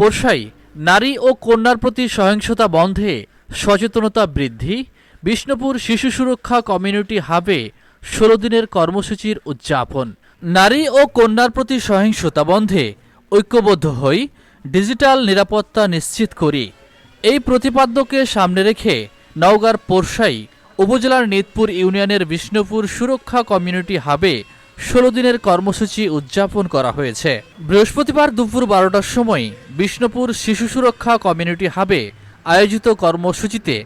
পোরশায় নারী ও কন্যার প্রতি সহিংসতা বন্ধে সচেতনতা বৃদ্ধি। বিষ্ণুপুর শিশু সুরক্ষা কমিউনিটি হাবে ১৬ দিনের কর্মসূচির উদযাপন। নারী ও কন্যার প্রতি সহিংসতা বন্ধে ঐক্যবদ্ধ হই, ডিজিটাল নিরাপত্তা নিশ্চিত করি, এই প্রতিপাদ্যকে সামনে রেখে নওগাঁর পোরশায় উপজেলার নিতপুর ইউনিয়নের বিষ্ণুপুর সুরক্ষা কমিউনিটি হাবে ১৬ দিনের কর্মসূচি উদযাপন করা হয়েছে। বৃহস্পতিবার দুপুর ১২টার সময় বিষ্ণুপুর শিশু সুরক্ষা কমিউনিটি হাবে আয়োজিত কর্মসূচিতে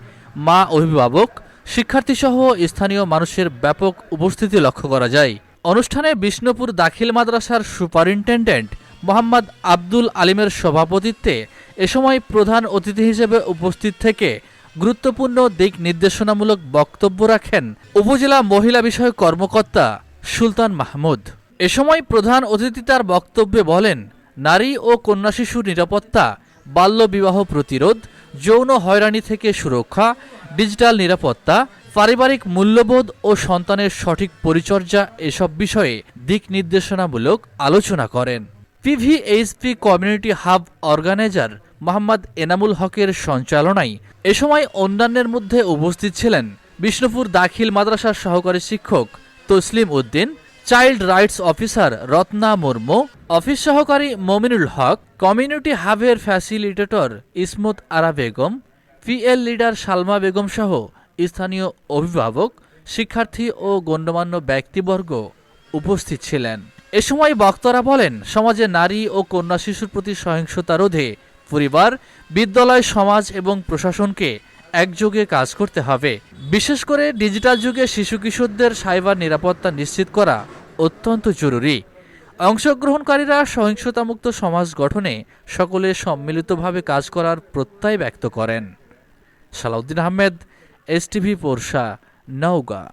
মা, অভিভাবক, শিক্ষার্থীসহ স্থানীয় মানুষের ব্যাপক উপস্থিতি লক্ষ্য করা যায়। অনুষ্ঠানে বিষ্ণুপুর দাখিল মাদ্রাসার সুপারিনটেন্ডেন্ট মোহাম্মদ আব্দুল আলিমের সভাপতিত্বে এ সময় প্রধান অতিথি হিসেবে উপস্থিত থেকে গুরুত্বপূর্ণ দিক নির্দেশনামূলক বক্তব্য রাখেন উপজেলা মহিলা বিষয়ক কর্মকর্তা সুলতান মাহমুদ। এ সময় প্রধান অতিথি তার বক্তব্যে বলেন, নারী ও কন্যা শিশুর নিরাপত্তা, বাল্যবিবাহ প্রতিরোধ, যৌন হয়রানি থেকে সুরক্ষা, ডিজিটাল নিরাপত্তা, পারিবারিক মূল্যবোধ ও সন্তানের সঠিক পরিচর্যা এসব বিষয়ে দিক নির্দেশনামূলক আলোচনা করেন। PVHP community hub organizer Mohammad Enamul হকের সঞ্চালনায় এ সময় অন্যান্যের মধ্যে উপস্থিত ছিলেন বিষ্ণুপুর দাখিল মাদ্রাসার সহকারী শিক্ষক Taslim Uddin, child rights officer Ratna Murmu, office সহকারী Mominul Haque, community হাবের facilitator Ismat Ara Begum, PL leader Salma Begum সহ স্থানীয় অভিভাবক, শিক্ষার্থী ও গণ্যমান্য ব্যক্তিবর্গ উপস্থিত ছিলেন। এ সময় বক্তারা বলেন, সমাজে নারী ও কন্যা শিশুর প্রতি সহিংসতা রোধে পরিবার, বিদ্যালয়, সমাজ এবং প্রশাসনকে একযোগে কাজ করতে হবে। বিশেষ করে ডিজিটাল যুগে শিশু কিশোরদের সাইবার নিরাপত্তা নিশ্চিত করা অত্যন্ত জরুরি। অংশগ্রহণকারীরা সহিংসতামুক্ত সমাজ গঠনে সকলে সম্মিলিতভাবে কাজ করার প্রত্যয় ব্যক্ত করেন। সালাউদ্দিন আহমেদ, এসটিভি পোরশা, নওগাঁ।